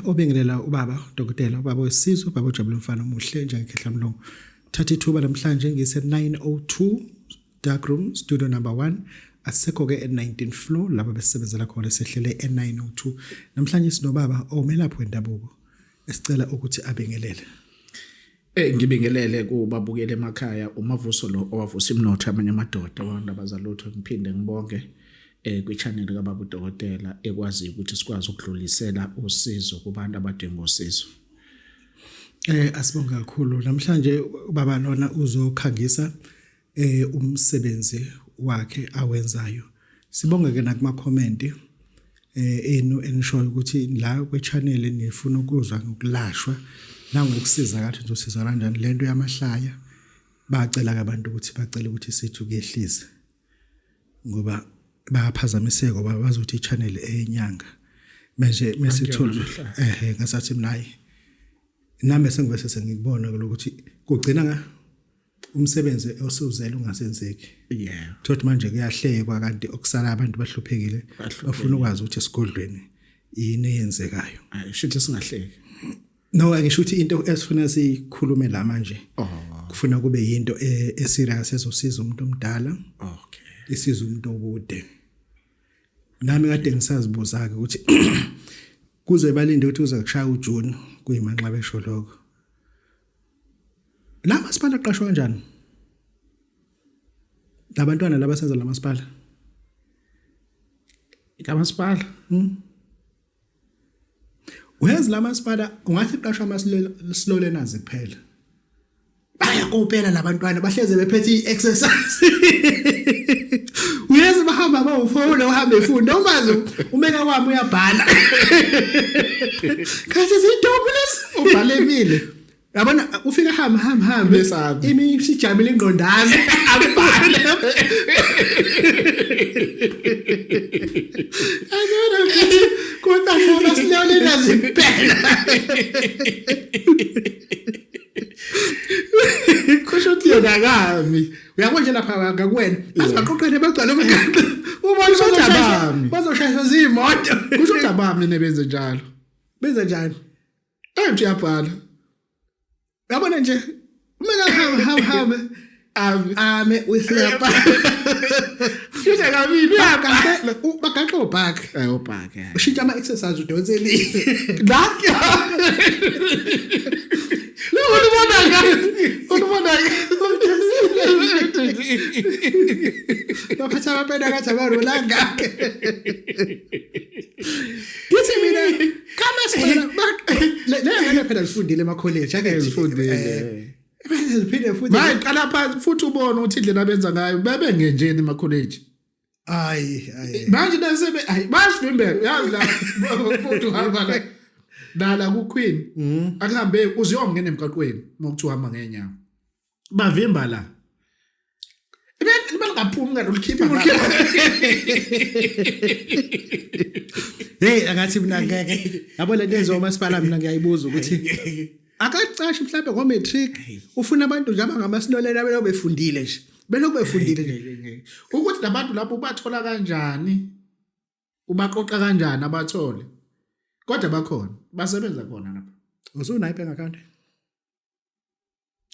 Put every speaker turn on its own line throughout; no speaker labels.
Obingelela ubaba dokotela ubaba weSizwe ubaba uJabule Mfana Muhle njengekhehla mlungu. Thatha ithuba namhlanje ngise 902 Dark Room Studio number 1 asekho ke e19th floor lapho besebenzela khona sehlele e902. Namhlanje sinobaba omelaphi wendabuko esicela ukuthi abingelele.
Ngibingelele kubabukele emakhaya uMavuso lo owavusa imnotho amanye amadoda abantu abazalutho ngiphinde ngibonge kwi-channel kaBaba uDokotela ekwazi ukuthi sikwazi ukudlulisela usizo kubantu abadinga usizo.
Asibonga kakhulu namhlanje ubaba lona uzokhangisa umsebenzi wakhe awenzayo. Sibonga ke nakuma comment enu enishoyo ukuthi la kwe-channel nifuna ukuzwa ngokulashwa nangokusiza kathi uzosiza kanjani lento yamahlaya bacela abantu ukuthi bacela ukuthi sithi kuyehlisa ngoba bayaphazamiseka ngoba bazothi i-channel eyenyanga manje mesithola ngasathi minayi nami sengivese sengikubona ukuthi kugcina umsebenzi osuzela ungasenzeki thothi manje kuyahlekwa kanti okusala abantu bahluphekile bafuna ukwazi ukuthi esigodlweni yini eyenzekayo
Shuthi singahleki
no ngisho ukuthi into esifuna sikhulume la manje kufuna kube yinto eserious ezosiza umuntu omdala isiza umuntu obude nami kade ngisazibuza ke ukuthi kuze balinde ukuthi uze kushaya uJune kuyimanxa besho lokho la masipala aqashwa kanjani labantwana labasenza la masipala
ikamasipala
uyazi la masipala ungathi iqashwa amasilole nazi kuphela baya kuphela labantwana bahleze bephethe i-exercise uyazi bahamba bawufona uhambe efunda umazi umeka kwami uyabhala kahle zidobulesi ubhale emile yabona ufika hamba
besabi
imi sijamile ingqondane abhale ayona kodwa shona silole nazi kuphela kusho ukuthi yena kami uyabona nje lapha ngakuwena asibaqoqene bagcwala umgaqo ubona ukuthi bazoshayisa izimoto
kusho ukuthi abami nebenze njalo
benze njani
nje yabhala
yabona nje umeka hamba ame usiyapha
kusho kamini
bagaqa obhak
obhak
ushintsha ama exercise udonseli
nakho Unubona
baphatha abapenda kathi abarolanga Kithi mina kama sifuna le phela sifundile ema college ake
ngifundile
Phinde futhi
bayiqala phansi futhi ubone ukuthi indlela abenza ngayo bebe ngenjeni ema college
Hayi
manje nasebe basivimbela yazi la umuntu hamba la dala ku Queen akuhambe uziyongena emgaqweni mokuthi uhamba ngenyawo bavimba la bangaphumi ngalolikhipha
hey akathi mina ngeke yabo lento enziwa masipala mina ngiyayibuza ukuthi akacashi mhlawumbe ngo matric ufuna abantu nje abangamasilolena belo befundile nje belo befundile nje
ukuthi labantu lapho ubathola kanjani ubaqoqa kanjani abathole kodwa bakhona basebenza khona lapha
usunayo bank account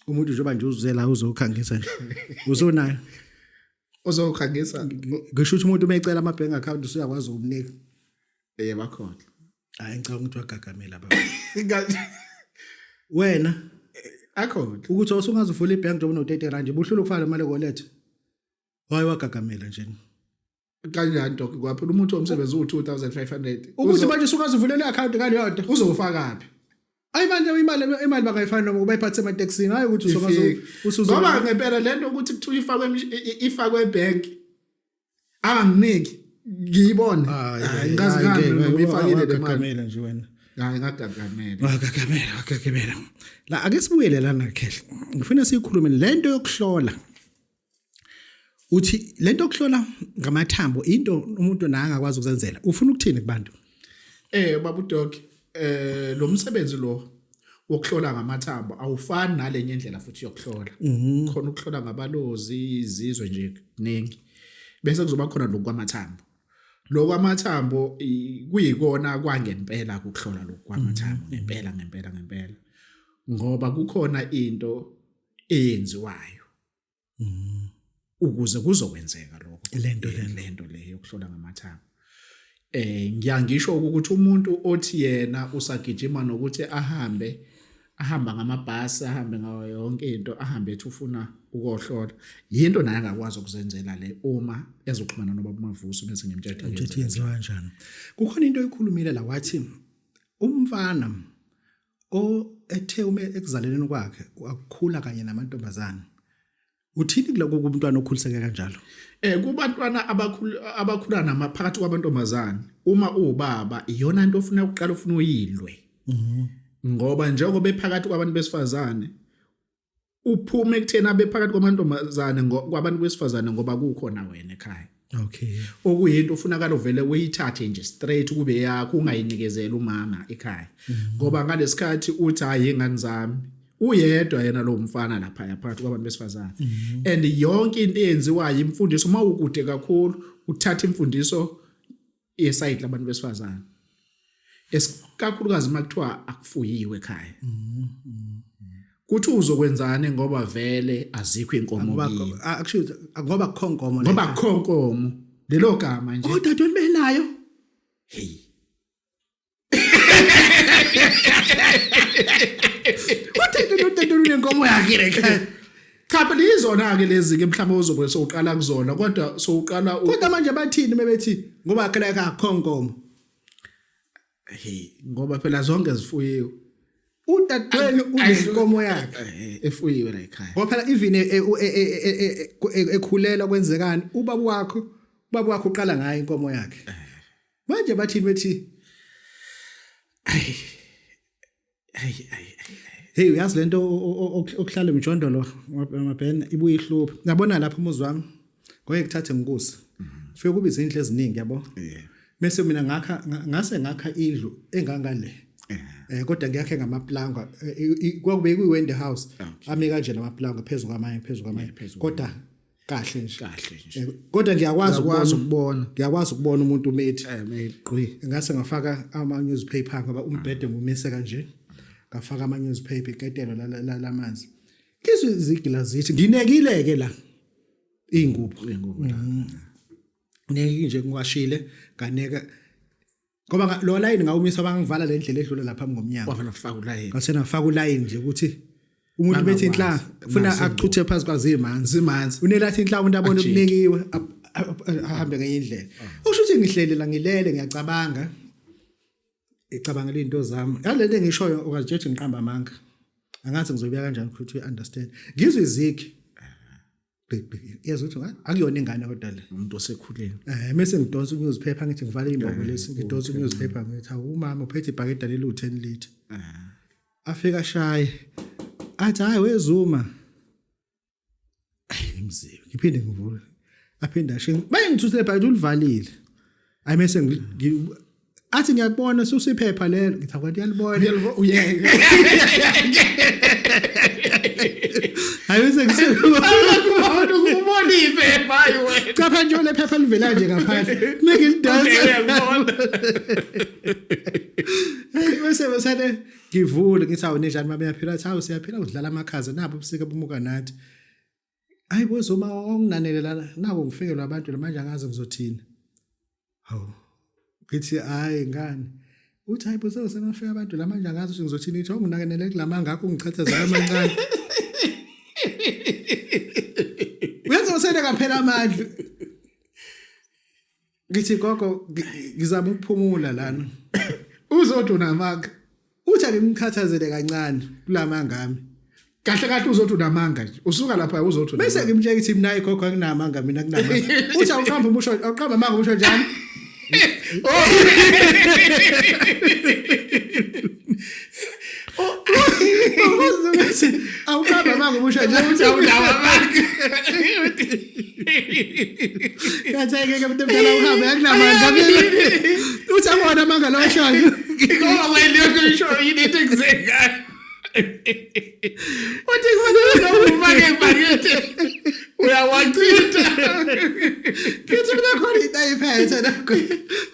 umuntu njengoba nje uzela uzokhangisa nje usunayo
uzokhangisa
ngisho ukuthi umuntu umecela ama bank account usuyakwazi ukumnika
bakhona
hayi ngicabanga ukuthi wagagamela baba wena
akhona
ukuthi usungaze uvula ibank njengoba no30 rand buhlula ukufana imali kolethe hayi wagagamela nje
kanjani dok kwaphela umuntu omsebenzi u2500
ukuthi manje usungaze uvule le-account ngaleyonto
uzofaka phi
hayi manje imali bangayifani noma bayiphathe emateksini hayi ukuthi usungaze
ngoba ngempela lento ukuthi kuthiwa ifakwe ebank anginiki ngiyibona
hayi
ngazi ngani noma ifakile le mali
wagagamela nje wena
hayi ngagagamela
wagagamela la ake sibuyele lana khehle ngifuna siyikhulume lento yokuhlola uthi lento yokuhlola ngamathambo into umuntu naye angakwazi ukuzenzela ufuna ukuthini kubantu
baba uDok lo msebenzi lo wokuhlola ngamathambo awufani nalenye indlela futhi yokuhlola khona ukuhlola ngabalozi izizwe nje ningi bese kuzoba khona lokwamathambo lo kwamathambo kuyikona kwangempela ukuhlola lokhu kwamathambo ngempela ngoba kukhona into eyenziwayo ukuze kuzokwenzeka lokho lento le yokuhlola ngamathambo. Ngiyangisho ukuthi umuntu othi yena usagijima nokuthi ahamba ngamabhasi, ahambe ngayo yonke into, ahambe ethi ufuna ukohlola, yinto naye angakwazi ukuzenzela le uma ezoxhumana noBaba Mavuso bese ngimtshela
ukuthi yenziwa kanjani. Kukhona into oyikhulumile la wathi umfana ethe ekuzaleleni kwakhe ukukhula kanye namantombazana. Uthini kuloko kumntwana okhuliseke kanjalo?
Kubantwana abakhula namaphakathi kwabantombazana, uma ubaba iyona into ofuna ukuqala ufuna uyilwe. Ngoba njengoba ephakathi kwabantu besifazane uphume ekuthena bephakathi kwamantombazane kwabantu besifazane ngoba kukhona wena ekhaya.
Okay.
Okuyinto ufunakala uvele uyithathe nje straight kube yakho ungayinikezeli umama ekhaya. Ngoba ngalesikhathi uthi hayi ingane zami uyedwa yena lo mfana lapha phakathi kwabantu besifazane. And yonke into eyenziwayo imfundiso uma ukude kakhulu uthatha imfundiso yeside labantu besifazane. Esikakhulukazi makuthiwa akufuyiwe ekhaya. Kuthi uzokwenzani ngoba vele azikho inkomo kimi.
Actually ngoba kukhonkomo
ngoba kukhonkomo lelo gama nje.
Dadweni benayo.
Hey.
Dadweni inkomo yakhe ekhaya.
Cha phela izona ke lezi ke mhlawumbe uzobe soqala kuzona kodwa soqala
kodwa manje bathini mebethi ngoba akhela akakhonkomo.
Hey, ngoba phela zonke zifuyiwe.
Udadweni unenkomo yakhe
efuyiwe la ekhaya.
Ngoba phela even ekhulela kwenzekani ubaba wakho uqala ngayo inkomo yakhe. Manje bathini bethi hey uyazi lento okuhlala emjondolo mabhena ibuye ihluphe. Ngiyabona lapha umuzi wami ngoye kuthathe ngikusi. Ufike kube izindlu eziningi yabo. Bese mina ngakha indlu engangale. Kodwa ngiyakhe ngamaplanga kwakube kuyiwende house ame kanje namaplanga phezulu kwamanye kodwa kahle nje kodwa ngiyakwazi ukubona umuntu umethi gqi ngase ngafaka ama newspaper ngoba umbhede ngumise kanje ngafaka ama newspaper iketelo lamanzi ngizwe izigila zithi nginekile la ingubo neke nje ngiwashile nganeka ngoba lo line ngawumisa bangivala le ndlela edlula lapha ngomnyango
wafana ufaka ulayini
ngase nafaka ulayini nje ukuthi umuntu bethi inhla ufuna akuchuthe phansi kwazi imanzi unelathi inhla umuntu abone ukunekiwe ahambe ngenye indlela usho ukuthi ngihlele la ngilele ngiyacabanga icabangela into zami yalento engishoyo ukazijethi ngiqamba amanga angathi ngizobeka kanjani ukuthi understand ngizwe iziki yezo uthi akuyona ingane kodwa le
umuntu osekhulile
mase ngidonsa newspaper ngithi ngivale imbobo lesi ngidonsa newspaper ngithi umama uphethe ibhakede leli u10 liter afika shaye athi hayi wezuma imziwe ngiphinde ngivule aphinda asho bayengithuthele ibhakede ulivalile ayi mase athi ngiyabona susiphepha lelo ngithi akwathi uyalibona uyeke ayise
ngibona iphepha wena
cha phanje le phepha livela nje ngaphandle make lidansa bese ngivule ngithi awu ninjani mabe yaphila athi awu siyaphila udlala amakhaza nabo ubusika bumuka nathi hayi bozoma onginanelelana nabo ngifikelwa abantu manje angazi ngizothina hawu ngithi hayi ngani uthi hayi bozo senafika abantu lamanje angazi ukuthi ngizothina ithi onginanele kulamanga ngakho ngichathaza amancane uyenza usene kaphela amandla ngithi gogo ngizama ukuphumula lana
uzothi unamanga
uthi ngimkhathazele kancane kulamanga ngami
kahle uzothi unamanga nje usuka lapha uzothi
bese ngimtshela ukuthi mina gogo nginamanga mina kunamanga uthi awuqamba umusho awuqamba amanga umusho njani awuqamba amanga umusho njani
uthi awunamanga
katheke ke mntwana uhambe akunamanga uthi awona amanga lo shaka
ngoba wena uyisho yini ekuzengana uthi kufanele ufake ibhakede uyawachitha
kithi mina khona into ayiphethe ngiyayitha nakho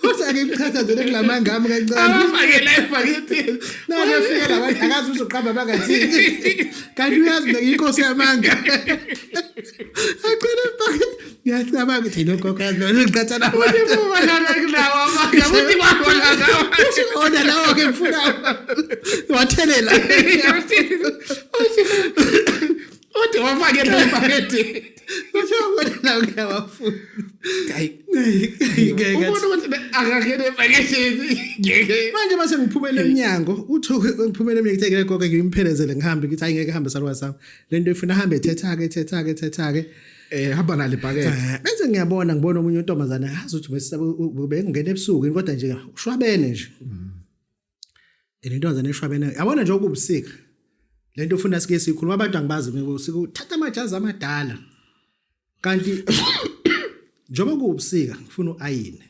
uthi akimkhathazele kulamanga ami kancane
Abafakele ebhakethini.
nakafika labantu akazi uzoqamba bangathini kanti uyazi ngiyinkosi yamanga aqale ebhakethini ngiyacabanga ukuthi lokho kazi lo ngicatha nawe
Kulawa amanga futhi babona ngawo.
ona lawo ke mfuna wathelela
Uthi wafakele ebhakethini.
kusho bona lawo ngiyawafuna
Ubona ukuthi akakele ebhakethini. Ngeke.
manje mase ngiphumela eminyango uthi ngiphumela eminyango ngithekele konke ngimphelekezele ngihambe ngithi hayi ngeke hambe salwa sami lento ifuna hambe ethetha-ke
Hamba nale ibhakede.
bese ngiyabona ngibona omunye untombazana yazi ukuthi bengena ebusuku kodwa nje ushwabene nje intombazana eshwabene yabona nje okubusika lento ufuna sike sikhuluma abantu angibazi ngeke uthatha amajazi amadala kanti njengoba kuubusika ngifuna uayine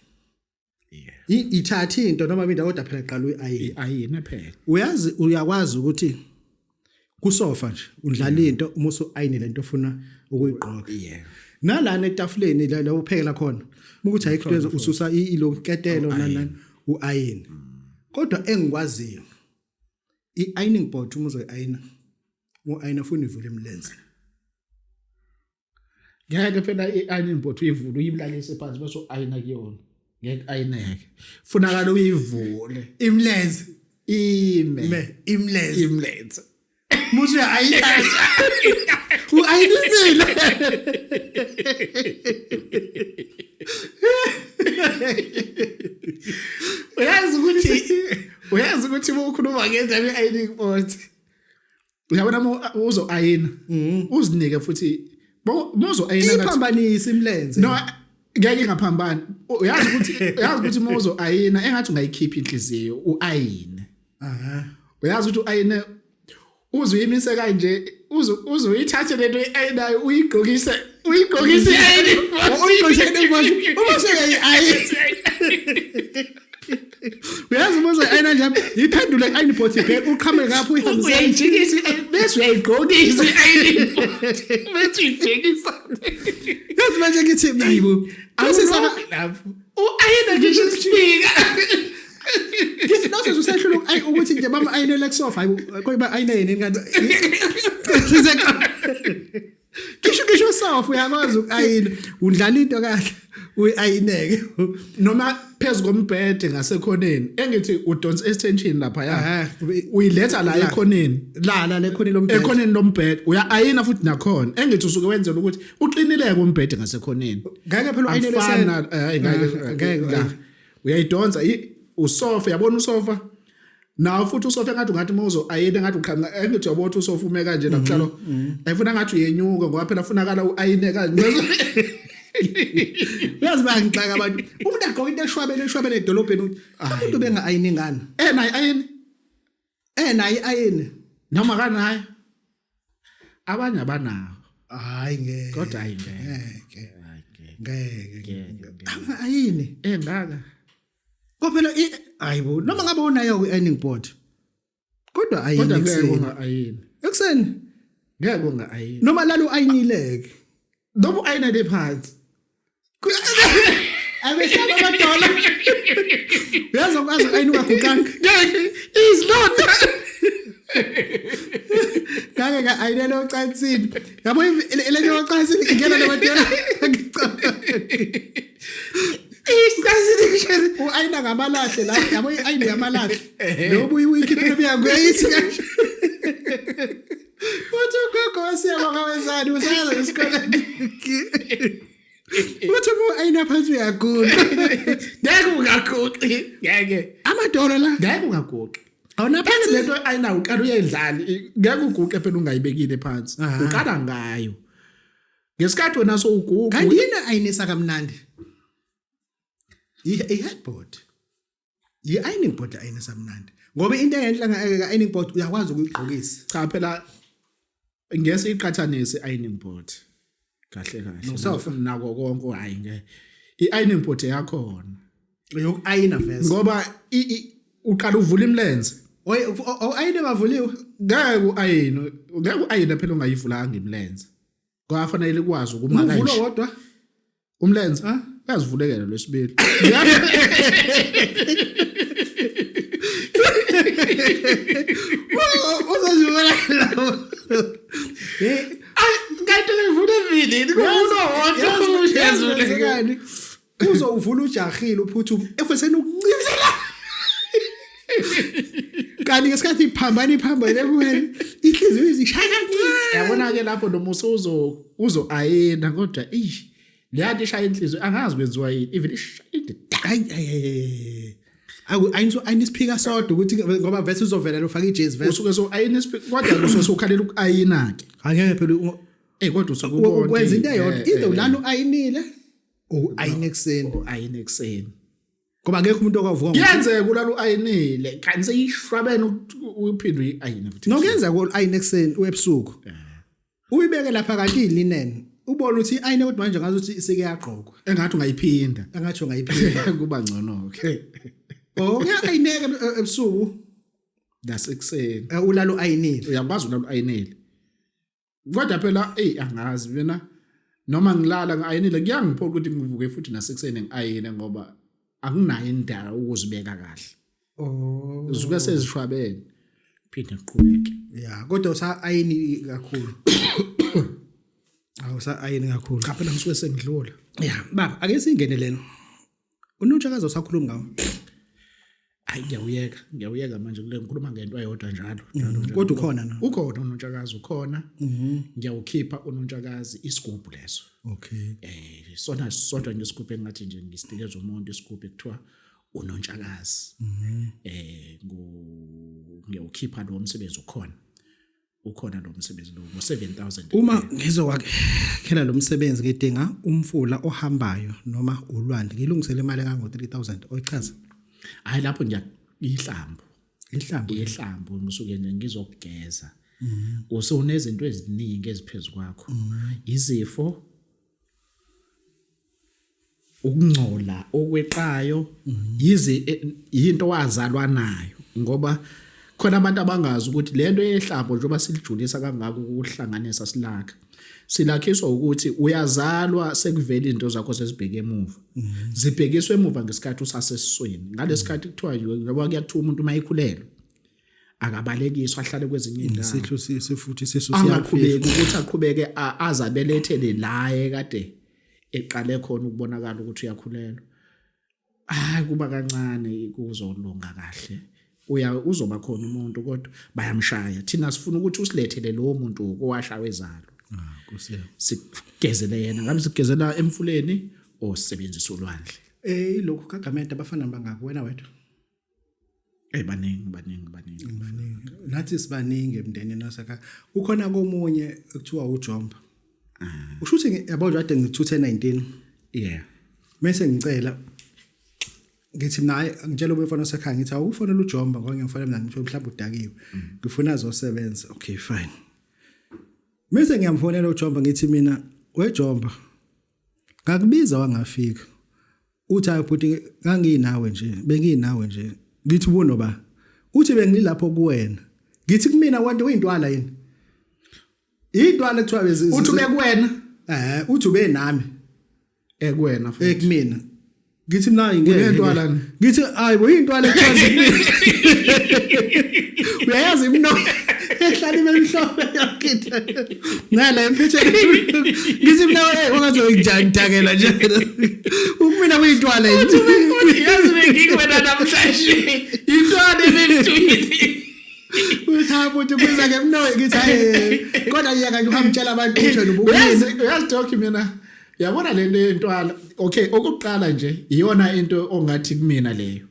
ithatha into noma into kodwa phela qala uayine
Ayini phela.
uyazi uyakwazi ukuthi kusofa nje udlala into uma usuayine lento ofuna ukuyigqoka
Yeah.
nalana etafuleni la uphekela khona ukuthi ayikho ususa iloketelo nani uayine kodwa engikwaziyo iironing board uma uzoyayina uayina ufuna ivule emlenze
Ngeke phela i-ironing board uyivule uyibulalise phansi bese ayina kuyona. Ngeke ayineke. Funakala uyivule.
imlenze imlenze
Imlenze.
musu ayina uayinisile
Uyazi ukuthi ukhuluma ngendaba ye-ironing board. Uyabona uzoayina. Uzinike futhi uzoayina ngathi
iphambanisa imlenze
no ngeke ngaphambana. Uyazi ukuthi uzoayina engathi ungayikhipha inhliziyo uayine. Uyazi ukuthi uayine uzuyimise kanje uzuyithathe lento ayinayo uyigqokise i-ironing board.
uma sekayi-ayina uyazi uma uzoyayina nje iphendule i-ironing board uqhamuke ngapho uyihambise
Uyayijikisa bese uyayigqokisa i-ironing board. Bese uyijikisa.
yazi manje ngithi hayibo
Lapho. Uayina ngisho isifika.
ngithi nose usehlula ukuthi nje mama ayinele kusofa hayibo koyiba ayinene kanti kisho sofa uyakwazi ukayina udlala into kahle uyayineke
Noma phezulu kombhede ngasekhoneni engithi udonsa extension lapha ya uyiletha la ekhoneni
la lekhoneni lombhede
ekhoneni lombhede uya-ayina futhi nakhona engithi usuke wenzela ukuthi uqinileke umbhede ngasekhoneni
ngeke phela ayinele
afana ngeke uyayidonsa usofa yabona usofa nawo futhi usofa ngathi muzo ayine ngathi uqhamuka engithi uyabona usofa ume kanje nakuhlalo ayifuna ngathi uyenyuka ngoba phela funakala uayine kanje.
uyazi bangixaka abantu umuntu agqoka into eshwabene edolobheni umuntu benga-ayini ngani
Nayi
ayini
noma kanayo abanye abanawo
hayi ngeke
kodwa
ngeke ayini
ngaka
kophela hayibo noma ngabe unayo ku-ironing board kodwa ayini
kodwa ngeke
ekuseni
unga-ayini
ekuseni
ngeke unga-ayini
noma lalo ayinileke
noma u-ayinele phansi
abehlaba amadola uyazi ukwazi ayini ungaguqanga
is not
ngake ayinele ocansini yabo ile ocansini ingena namadola uayina ngamalahle la yabo ayini ngamalahle lobu uyikhiphe eminyango yayithi kanje uthi ugogo wasiyabonga wezani usayazi esikoleni uthi ayina phansi uyaguqa
ngeke ungaguqi ngeke
amadola la
ngeke ungaguqi
awuna
phansi lento ayinawo uqala uyayidlala ngeke uguqe phela ungayibekile phansi uqala ngayo ngesikhathi wena so uguqa
kanti yini ayinisa kamnandi i-headboard i-ironing board ayinisa mnandi ngoba into enhle nga-ironing board uyakwazi ukuyigqokisa
cha phela ngese iqhathanise i-ironing board kahle
Nosofa?
nako konke hayi nge i-ironing board yakhona
yoku-ayina vese
ngoba uqala uvula imlenze
ayine bavuliwe
ngeke u-ayina phela ungayivulanga imlenze ngoba fanele ukwazi ukuma
uvulo
kanje
wodwa
umlenze uyazivulekela lesibili
uzozivula lawo
kanti ngivule emini kuno
yazivulekani uzovula ujahile uphuthuma efeseni ukuncizela kanti ngesikhathi iphambana kuwena inhliziyo izishaya kancane
yabona ke lapho noma uzo ayena kodwa leyanto ishaya inhliziyo angazi kwenziwa yini even ishayide
ayinisiphika sodwa ukuthi ngoba vese uzovela ufaka ijezi vese
usuke so ayinispika kodwa usukhalela ukayina ke
angeke phela
kodwa usukubona
ukwenza into eyodwa either ulana uayinile ayine ekseni ngoba akekho umuntu okavuka
kuyenzeka ulala uayinile kanti seyishwabene uphindwe iayine futhi
nokuyenza ko ayine ekseni uebusuku uyibeke lapha kanti ilinene ubona ukuthi ayine kodwa manje ngazi ukuthi iseke yaqhokwa
engathi ungayiphinda
engathi ungayiphinda
kuba ngcono ke
ayineke ebusuku
nasekuseni
ulala uayinile
uyakwazi ulala uayinile kodwa phela angazi mina noma ngilala ngayinile kuyangiphoqa ukuthi ngivuke futhi nasekuseni ngiayine ngoba akunayo indawo ukuzibeka kahle uzuke sezishwabene phinde ngiqhubeke
kodwa usa-ayini kakhulu awusa-ayini kakhulu
cha phela ngisuke sengidlula
baba ake singene lena uNotshakazi usakhuluma ngawo
hayi ngiyawuyeka manje kule ngikhuluma ngento ayodwa njalo
kodwa ukhona na
ukhona uNotshakazi ukhona ngiyawukhipha uNotshakazi isigubhu leso
okay
sodwa nje isigubhu engathi nje ngistikeza umuntu isigubhu ekuthiwa uNotshakazi ngiyawukhipha lo msebenzi ukhona lo msebenzi lo 7,000
uma ngizowakhela lo msebenzi ngidinga umfula ohambayo noma ulwandle ngilungisele imali engango 3,000 oyichaza
hayi lapho ihlambu ngisuke nje ngizokugeza usunezinto eziningi eziphezulu kwakho izifo ukungcola okweqayo yinto wazalwa nayo ngoba khona abantu abangazi ukuthi lento yehlambo njengoba silijulisa kangaka ukuhlanganisa silakhiswa ukuthi uyazalwa sekuvela into zakho sezibheke emuva zibhekiswe emuva ngesikhathi usasesisweni ngalesikhathi kuthiwa ngoba kuyathiwa umuntu mayikhulelwe akabalekiswa ahlale kwezinye indawo
isihlo sifuthi sesu
siyaqhubeka ukuthi aqhubeke azabelethele la ekade eqale khona ukubonakala ukuthi uyakhulelwa kuba kancane kuzolunga kahle uzoba khona umuntu kodwa bayamshaya thina sifuna ukuthi usilethele lo muntu owashawe ezalo sigezele yena ngabe sigezela emfuleni osebenzisa ulwandle
ilokhu kagamenta abafana bangaki wena wedwa
baningi
nathi sibaningi emndenini nasaka ukhona komunye ekuthiwa uJomba usho ukuthi yabo nje ade ngi2019 mase ngicela ngithi naye ngitshela ubefona sekhaya ngithi awufonela uJomba ngoba ngiyafonela mina ngisho mhlawumbe udakiwe ngifuna azosebenza okay fine mase ngiyamfonela uJomba ngithi mina weJomba ngakubiza wangafika uthi hayi bhuti nganginawe nje ngithi ubono ba uthi bengilapho kuwena ngithi kumina kwanti uyintwala yini intwala ekuthiwa
uthi ube kuwena
uthi ube nami
ekuwena futhi
ekumina ngithi mina
ngiyentwala
ngithi hayi bo intwala ekuthiwa uyayazi mina ehlala imhlophe yakitha ngala emphethweni ngithi mina wangazoyinjani nje ukumina kuyintwala
yazi bengikwena namhlanje intwala ebemthwini
uthabo uthi kuza ke mno ngithi hayi kodwa yaka nje uhamtshela abantu ukuthi wena ubukini
uyazidoki mina yabona lento yentwala okay okuqala nje iyona into ongathi kumina leyo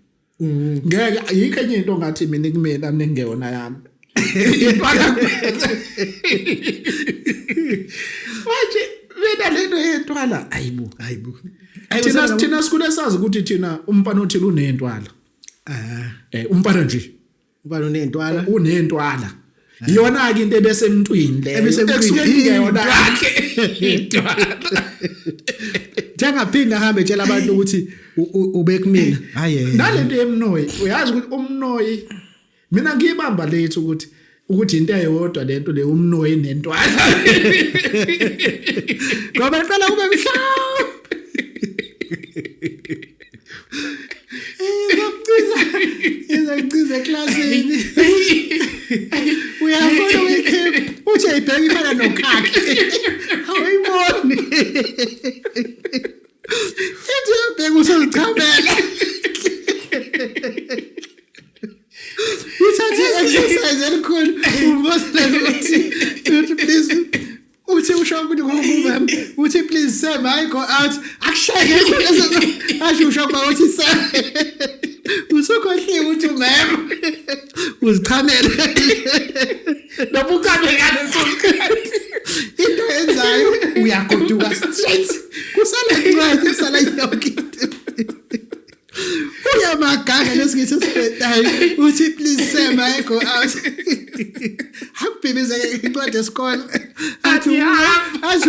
ngeke yikho enye into ongathi mina kumina ningeyona yami intwala manje wena lento yentwala hayibo thina sikhule sazi ukuthi thina umfana othile unentwala umfana nje
ubani
unentwala iyona ke into ebesemntwini leyo ekusukengeyona yakhe intwala
njengaphinda ahambe etshela abantu ukuthi ubekumina hayi
nalento yemnoyi uyazi ukuthi umnoyi mina ngiyibamba lethu ukuthi into eyodwa lento le umnoyi nentwala
ngoba phela kube mhlawumbe Uzayiciza eklasini. Uyabona wekhe uthi ayibheka ifana nokhakhe. Awuyiboni. Ethi uyabheka usozichamela. Uthathe exercise elikhulu ubona ukuthi please uthi usho ukuthi ngokubamba uthi please Sam I go out akushaye asho usho ukuthi Sam usukhohliwe ukuthi mama uzichamela nobukame ngalesosikhathi into enzayo uyagoduka straight kusala incwadi kusala yonke uyamagaga lesikhathi sesipetayo uthi please Sam I go out hakubhebeza incwadi esikole athi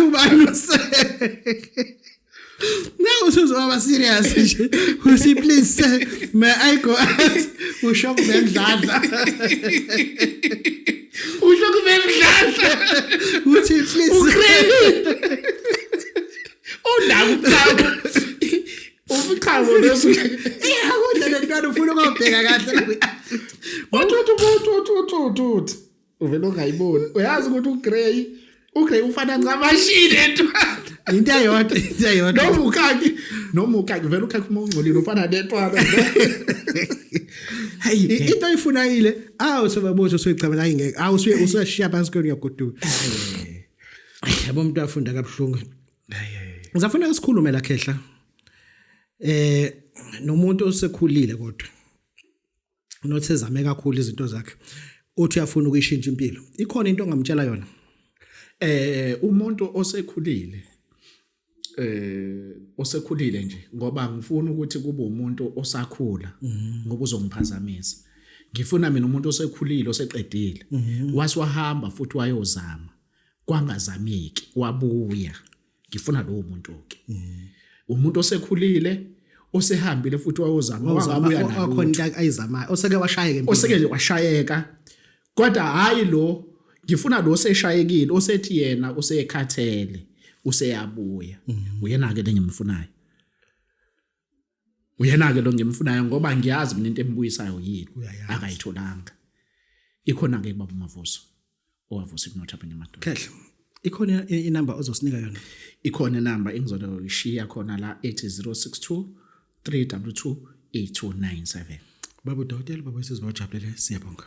ubanuse now usuzoba serious nje uthi please Sam may I go out usho kubendladla uthi please
Unakuchawo ubuchawo leso
akudla lentwana ufuna ukubheka kahle
Uthi uvela ungayiboni uyazi ukuthi uGrey ufana ngamashini entwana
into ayodwa
noma ukhaki vela ukhaki uma ungcolile ufana nentwana
hey into oyifunayile sobabuzo soyicabela ingeke usuyashiya phansi kwenu uyagoduka yabo umuntu afunda kabuhlungu ngizafuna isikhulume la khehla nomuntu osekhulile kodwa nothezame kakhulu izinto zakhe uthi uyafuna ukuyishintsha impilo ikhona into ongamtshela yona
umuntu osekhulile nje ngoba ngifuna ukuthi kube umuntu osakhula ngoba uzongiphazamisa ngifuna mina umuntu osekhulile oseqedile wasiwahamba futhi wayozama kwangazameki wabuya ngifuna lo muntu ke umuntu osekhulile osehambile futhi wayozama wabuya nalo
akhona into ayizamayo oseke washayeka
oseke washayeka kodwa hayi lo ngifuna lo oseshayekile osethi yena usekhathele useyabuya uyena ke lengimfunayo uyena ke lo ngimfunayo ngoba ngiyazi mina into embuyisayo yini akayitholanga ikhona ke baba Mavuso owavusa ibinotha phela emadoda
khehla ikhona inamba ozosinika yona
ikhona inamba engizoyishiya khona la 8062 322 8297
baba udokotela baba sesibajabulele siyabonga